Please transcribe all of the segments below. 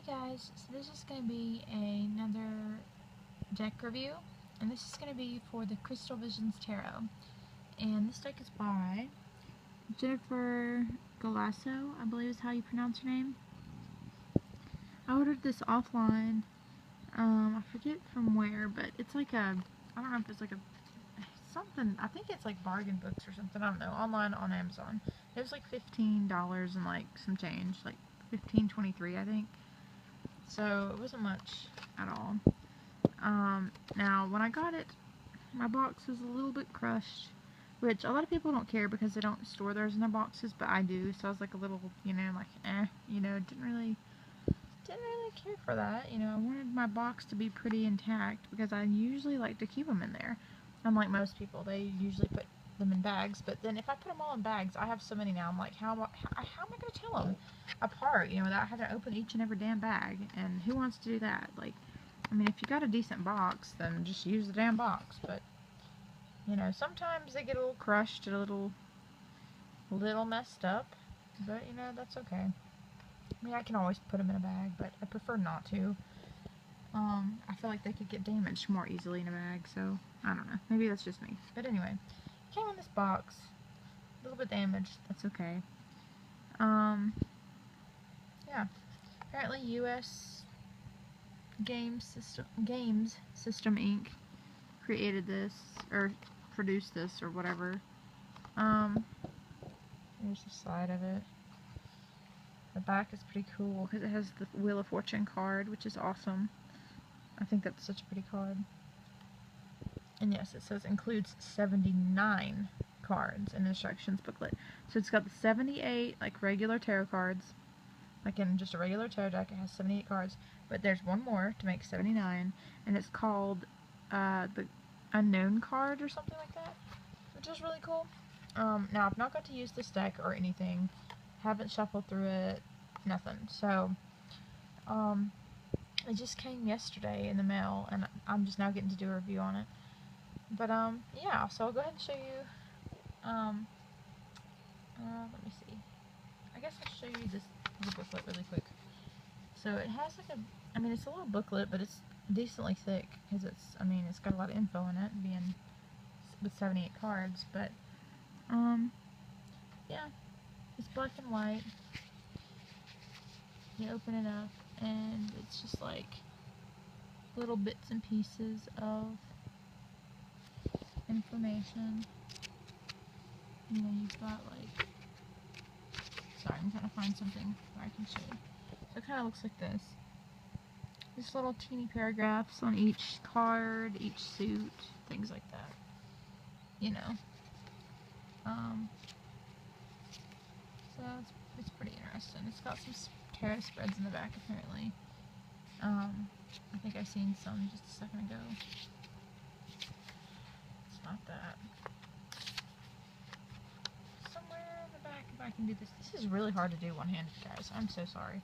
Guys, so this is going to be another deck review, and this is going to be for the Crystal Visions Tarot, and this deck is by Jennifer Galasso, I believe is how you pronounce her name. I ordered this offline, I forget from where, but it's like I don't know if it's like something, I think it's like bargain books or something, I don't know, online on Amazon. It was like $15 and like some change, like $15.23 I think. So it wasn't much at all. Now when I got it, my box was a little bit crushed, which a lot of people don't care because they don't store theirs in their boxes, but I do. So I was like a little, didn't really care for that. I wanted my box to be pretty intact because I usually like to keep them in there. Unlike most people, they usually put them in bags, but then if I put them all in bags, I have so many now, I'm like, how am I going to tell them apart, without having to open each and every damn bag? And who wants to do that? Like, I mean, if you got a decent box, then just use the damn box, but, sometimes they get a little crushed, a little messed up, but, that's okay. I mean, I can always put them in a bag, but I prefer not to. I feel like they could get damaged more easily in a bag, so I don't know. Maybe that's just me. But anyway, it came in this box, a little bit damaged. That's okay. Yeah. Apparently, U.S. Games System Inc. created this or produced this or whatever. Here's the side of it. The back is pretty cool because it has the Wheel of Fortune card, which is awesome. I think that's such a pretty card. And yes, it says includes 79 cards in the instructions booklet. So it's got the 78 like regular tarot cards. Like in just a regular tarot deck, it has 78 cards. But there's one more to make 79, and it's called the Unknown card or something like that, which is really cool. Now I've not got to use this deck or anything. Haven't shuffled through it, nothing. So, it just came yesterday in the mail, and I'm just now getting to do a review on it. But, yeah, so I'll go ahead and show you, let me see. I guess I'll show you the booklet really quick. So it has like it's a little booklet, but it's decently thick, because it's got a lot of info in it, being with 78 cards, but, yeah, it's black and white. You open it up, and it's just like little bits and pieces of information. You've got like, sorry, I'm trying to find something where I can show you. So it kind of looks like this. Just little teeny paragraphs on each card, each suit, things like that. So it's pretty interesting. It's got some tarot spreads in the back, apparently. I think I seen some just a second ago. It's not that. Somewhere in the back, if I can do this. This is really hard to do one-handed, guys. I'm so sorry.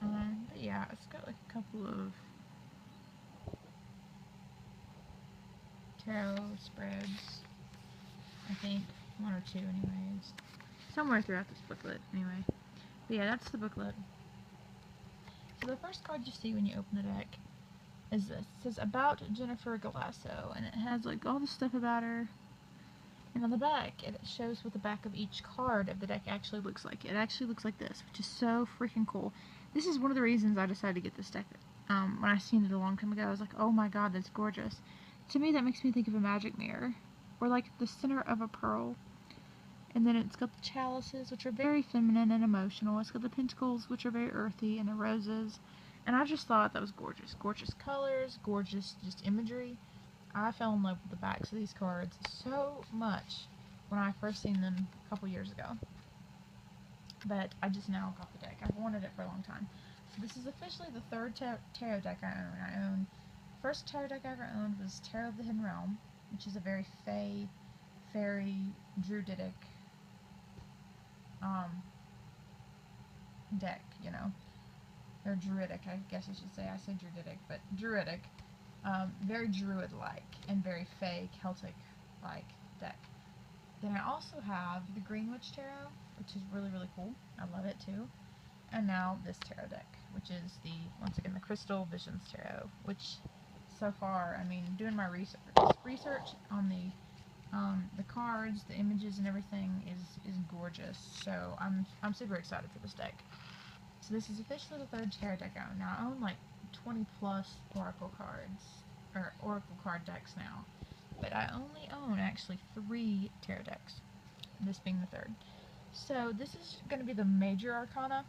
But yeah, it's got like a couple of tarot spreads. I think one or two, anyways. Somewhere throughout this booklet, anyway. But yeah, that's the booklet. So the first card you see when you open the deck is this. It says About Jennifer Galasso, and it has like all the stuff about her. And on the back, it shows what the back of each card of the deck actually looks like. It actually looks like this, which is so freaking cool. This is one of the reasons I decided to get this deck. When I seen it a long time ago, I was like, oh my god, that's gorgeous. To me, that makes me think of a magic mirror, or like the center of a pearl. And then it's got the chalices, which are very feminine and emotional. It's got the pentacles, which are very earthy, and the roses. And I just thought that was gorgeous. Gorgeous colors, gorgeous just imagery. I fell in love with the backs of these cards so much when I first seen them a couple years ago. But I just now got the deck. I've wanted it for a long time. So this is officially the third tarot deck I own. First tarot deck I ever owned was Tarot of the Hidden Realm, which is a very fairy, druidic deck, or druidic, I guess I should say. I say druidic, but druidic. Very druid-like and very fey, Celtic-like deck. Then I also have the Green Witch Tarot, which is really, really cool. I love it too. And now this tarot deck, which is once again, the Crystal Visions Tarot, which so far, I mean, doing my research on the cards, the images, and everything is gorgeous. So I'm super excited for this deck. So this is officially the third tarot deck I own. Now I own like 20 plus oracle cards, or oracle card decks now, but I only own actually 3 tarot decks, this being the third. So this is going to be the major arcana.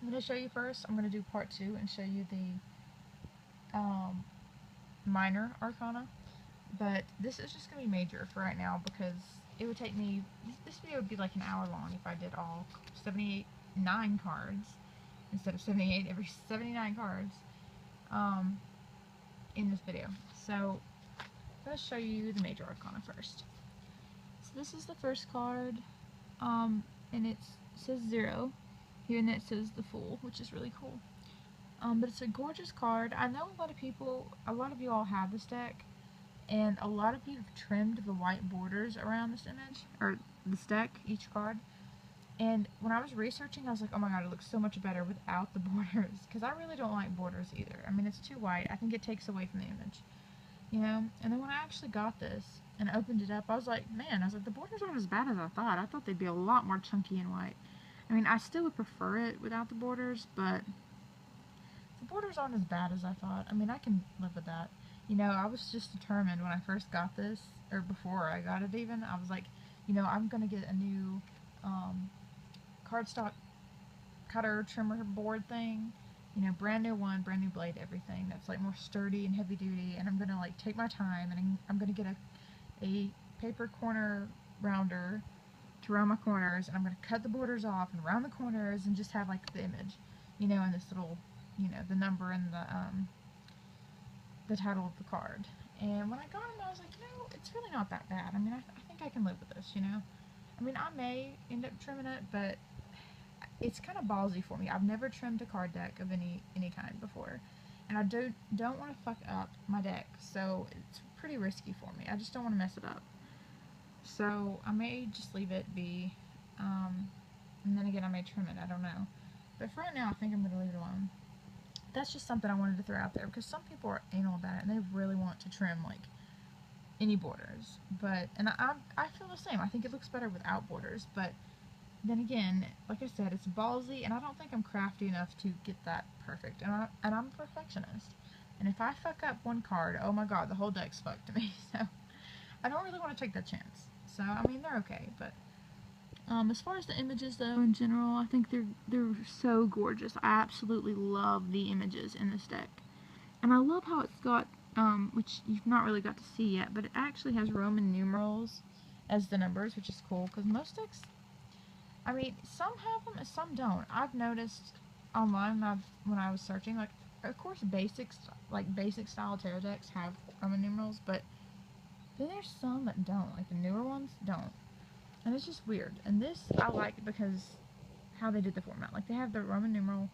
I'm going to show you first. I'm going to do part 2 and show you the minor arcana. But this is just going to be major for right now because it would take me, this video would be like an hour long if I did all 79 cards instead of 78, every 79 cards in this video. So let's show you the major arcana first. So this is the first card, and it says 0 here, and it says the Fool, which is really cool. But it's a gorgeous card. I know a lot of you all have this deck, and a lot of you have trimmed the white borders around this image, or this deck, each card. And when I was researching, I was like, oh my god, it looks so much better without the borders, because I really don't like borders either. I mean, it's too white. I think it takes away from the image, you know? And then when I actually got this and opened it up, I was like, the borders aren't as bad as I thought. I thought they'd be a lot more chunky and white. I mean, I still would prefer it without the borders, but the borders aren't as bad as I thought. I mean, I can live with that. You know, I was just determined when I first got this, or before I got it even, I was like, you know, I'm going to get a new cardstock cutter trimmer board thing. You know, brand new one, brand new blade, everything. That's like more sturdy and heavy duty, and I'm going to like take my time, and I'm going to get a paper corner rounder to round my corners, and I'm going to cut the borders off and round the corners and just have like the image, you know, and this little, you know, the number and the title of the card. And when I got them, I was like, you know, it's really not that bad. I mean, I think I can live with this, you know. I mean, I may end up trimming it, but it's kind of ballsy for me. I've never trimmed a card deck of any kind before, and I don't want to fuck up my deck, so it's pretty risky for me. I just don't want to mess it up. So I may just leave it be, and then again I may trim it, I don't know. But for right now, I think I'm going to leave it alone. That's just something I wanted to throw out there, because some people are anal about it, and they really want to trim, like, any borders. But, and I feel the same. I think it looks better without borders, but then again, like I said, it's ballsy, and I don't think I'm crafty enough to get that perfect, and I'm a perfectionist. And if I fuck up one card, oh my god, the whole deck's fucked to me, so I don't really want to take that chance. So, I mean, they're okay, but as far as the images, though, in general, I think they're so gorgeous. I absolutely love the images in this deck. And I love how it's got, which you've not really got to see yet, but it actually has Roman numerals as the numbers, which is cool, because most decks, I mean, some have them and some don't. I've noticed online when I was searching, like, of course, basic style tarot decks have Roman numerals, but then there's some that don't, like the newer ones don't. And it's just weird. And this I like because how they did the format. Like, they have the Roman numeral,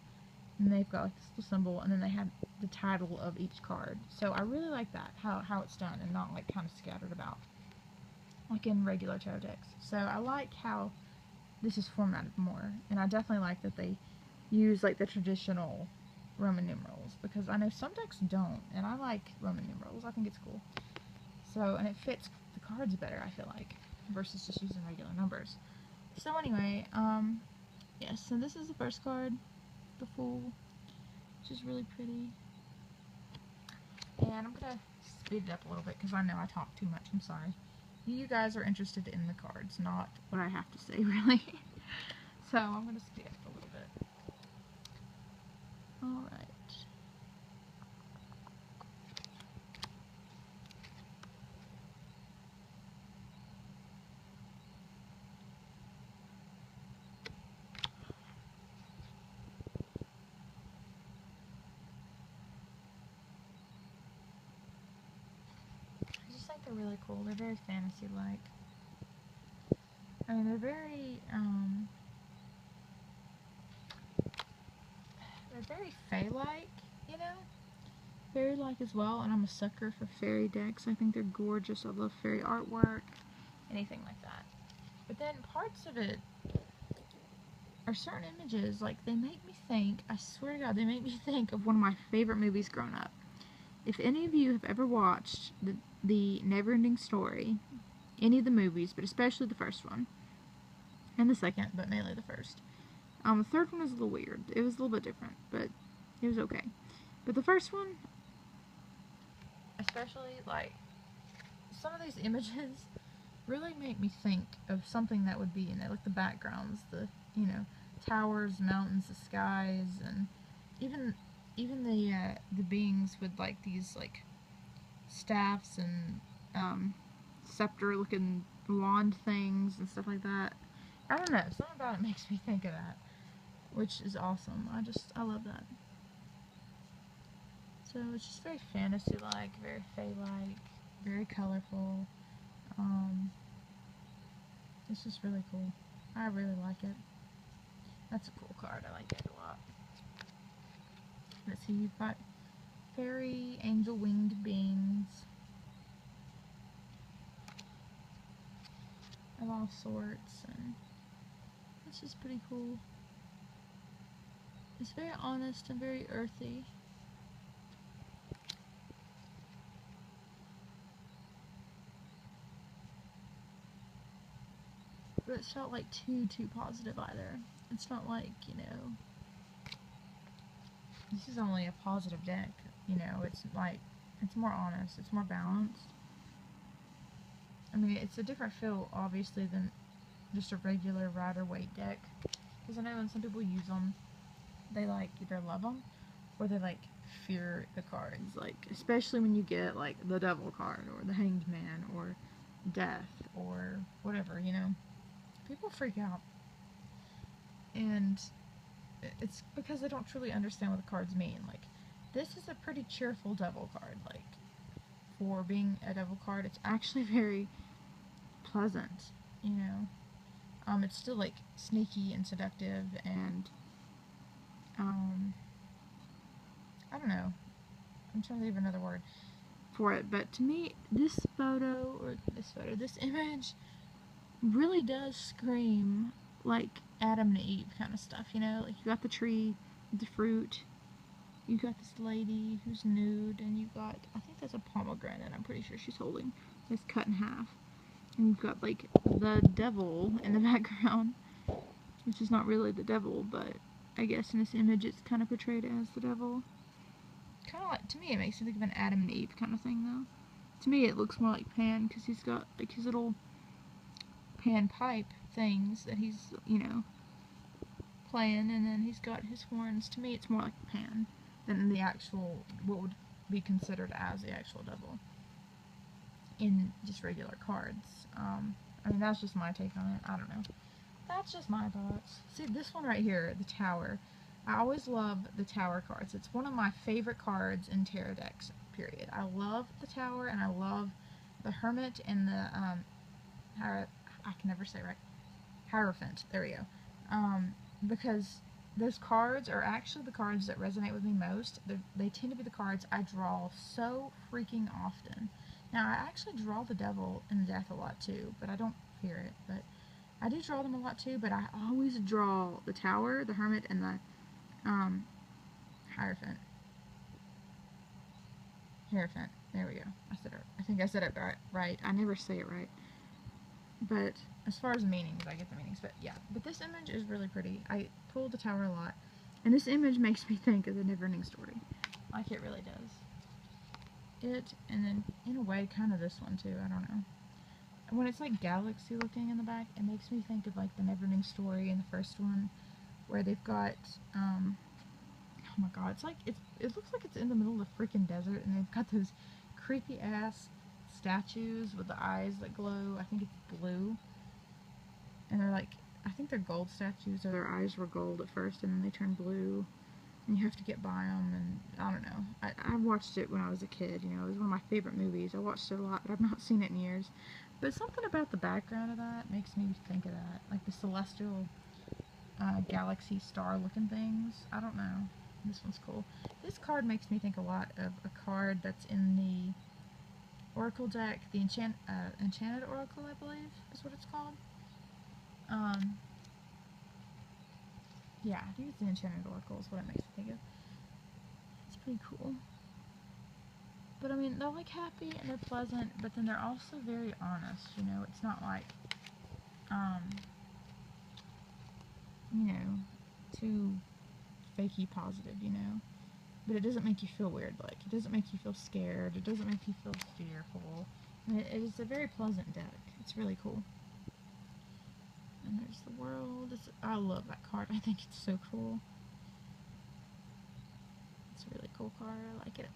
and they've got like this little symbol, and then they have the title of each card. So I really like that, how it's done, and not like kind of scattered about like in regular tarot decks. So I like how this is formatted more, and I definitely like that they use like the traditional Roman numerals, because I know some decks don't, and I like Roman numerals. I think it's cool. So, and it fits the cards better, I feel like, versus just using regular numbers. So anyway, yes, so this is the first card, the Fool, which is really pretty. And I'm going to speed it up a little bit, because I know I talk too much, I'm sorry. You guys are interested in the cards, not what I have to say, really. So I'm going to speed up a little bit. Alright. I just think they're really cool. They're very fantasy-like. I mean, they're very fae-like, you know? Fairy-like as well, and I'm a sucker for fairy decks. I think they're gorgeous. I love fairy artwork, anything like that. But then parts of it are certain images, like, they make me think, I swear to God, they make me think of one of my favorite movies growing up. If any of you have ever watched the Never-Ending Story, any of the movies, but especially the first one, and the second, but mainly the first. The third one was a little weird. It was a little bit different, but it was okay. But the first one, especially, like, some of these images really make me think of something that would be in there, like the backgrounds, the, you know, towers, mountains, the skies, and even the beings with, like, these, like, staffs and scepter-looking wand things and stuff like that. I don't know, something about it makes me think of that, which is awesome. I love that. So it's just very fantasy-like, very fae-like, very colorful. It's just really cool. I really like it. That's a cool card. I like it a lot. Let's see, you've got fairy, angel winged beings of all sorts, and it's just pretty cool. It's very honest and very earthy. But it's not like too positive either. It's not like, you know, this is only a positive deck, you know, it's like, it's more honest, it's more balanced. I mean, it's a different feel, obviously, than just a regular Rider-Waite deck, because I know when some people use them, they, like, either love them, or they, like, fear the cards, like, especially when you get, like, the Devil card, or the Hanged Man, or Death, or whatever, you know. People freak out, and it's because they don't truly understand what the cards mean. Like, this is a pretty cheerful Devil card. Like, for being a Devil card, it's actually very pleasant, you know. It's still, like, sneaky and seductive, and I don't know. I'm trying to think of another word for it, but to me, this image really does scream like Adam and Eve kind of stuff, you know? Like, you got the tree with the fruit, you got this lady who's nude, and you've got, I think that's a pomegranate, I'm pretty sure she's holding. It's cut in half. And you've got, like, the devil in the background, which is not really the devil, but I guess in this image it's kind of portrayed as the devil. Kind of like, to me, it makes me think of an Adam and Eve kind of thing, though. To me, it looks more like Pan, because he's got, like, his little pan pipe things that he's, you know, playing, and then he's got his horns. To me, it's more like Pan than the actual, what would be considered as the actual devil in just regular cards. I mean, that's just my take on it. I don't know. That's just my thoughts. See, this one right here, the Tower. I always love the Tower cards. It's one of my favorite cards in tarot decks, period. I love the Tower, and I love the Hermit and the, I can never say right, Hierophant. There we go. Because those cards are actually the cards that resonate with me most. They tend to be the cards I draw so freaking often. Now, I actually draw the Devil and Death a lot too, but I don't fear it. But I do draw them a lot too, but I always draw the Tower, the Hermit, and the Hierophant. Hierophant. There we go. I think I said it right. I never say it right. But as far as the meanings, I get the meanings. But yeah, but this image is really pretty. I pulled the Tower a lot, and this image makes me think of the Never-Ending Story. Like, it really does. It, and then in a way, kind of this one too. I don't know. When it's like galaxy looking in the back, it makes me think of like the Never-Ending Story in the first one, where they've got oh my god, it's like it looks like it's in the middle of the freaking desert, and they've got those creepy ass statues with the eyes that glow. I think it's blue, and they're like, I think they're gold statues, or their eyes were gold at first and then they turn blue, and you have to get by them, and I don't know. I watched it when I was a kid, you know, it was one of my favorite movies. I watched it a lot, but I've not seen it in years. But something about the background of that makes me think of that, like the celestial galaxy star looking things. I don't know. This one's cool. This card makes me think a lot of a card that's in the Oracle deck, the Enchanted Oracle, I believe, is what it's called. Yeah, I think it's an Enchanted Oracle is what it makes me think of. It's pretty cool. But I mean, they're like happy and they're pleasant, but then they're also very honest, you know? It's not like, um, you know, too fakey positive, you know? But it doesn't make you feel weird, like, it doesn't make you feel scared, it doesn't make you feel fearful. I mean, it is a very pleasant deck. It's really cool. And there's the world. I love that card. I think it's so cool. It's a really cool card. I like it.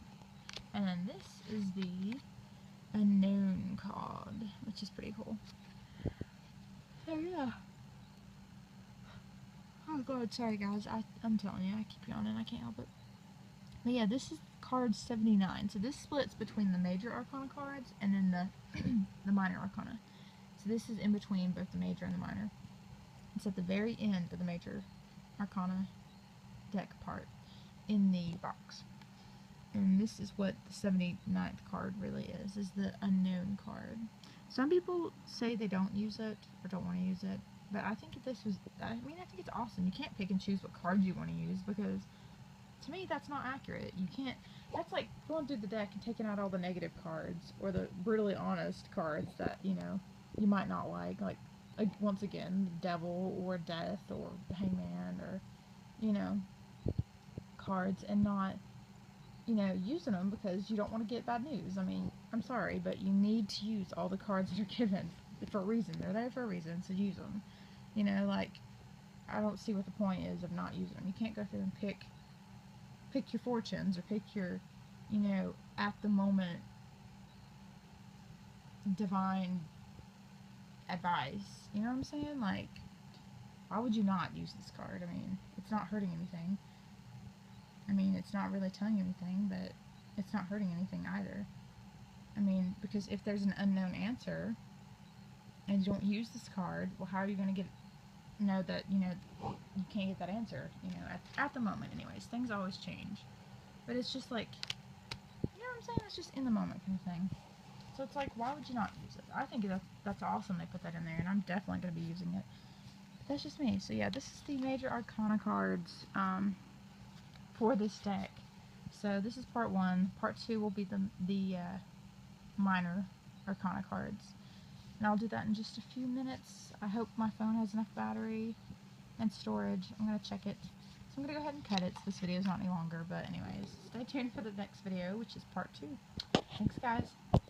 And then this is the unknown card, which is pretty cool. So yeah. Oh god, sorry guys. I'm telling you, I keep yawning. I can't help it. But yeah, this is card 79. So this splits between the major Arcana cards and then the minor Arcana. So this is in between both the major and the minor. It's at the very end of the major Arcana deck part in the box. And this is what the 79th card really is the unknown card. Some people say they don't use it or don't want to use it, but I think I think it's awesome. You can't pick and choose what cards you want to use because to me that's not accurate. You can't, that's like going through the deck and taking out all the negative cards or the brutally honest cards that, you know, you might not like once again, the devil or death or the hangman or, you know, cards, and not, you know, using them because you don't want to get bad news. I mean, I'm sorry, but you need to use all the cards that are given for a reason. They're there for a reason, so use them. You know, like, I don't see what the point is of not using them. You can't go through and pick your fortunes or pick your, you know, at the moment divine advice. You know what I'm saying? Like, why would you not use this card? I mean, it's not hurting anything. I mean, it's not really telling you anything, but it's not hurting anything either. I mean, because if there's an unknown answer and you don't use this card, well, how are you going to know that, you know, you can't get that answer, you know, at the moment anyways. Things always change. But it's just like, you know what I'm saying? It's just in the moment kind of thing. So it's like, why would you not use it? I think that's awesome they put that in there, and I'm definitely going to be using it. But that's just me. So yeah, this is the major Arcana cards for this deck. So this is part 1. Part 2 will be the minor Arcana cards. And I'll do that in just a few minutes. I hope my phone has enough battery and storage. I'm going to check it. So I'm going to go ahead and cut it so this video is not any longer. But anyways, stay tuned for the next video, which is part 2. Thanks guys.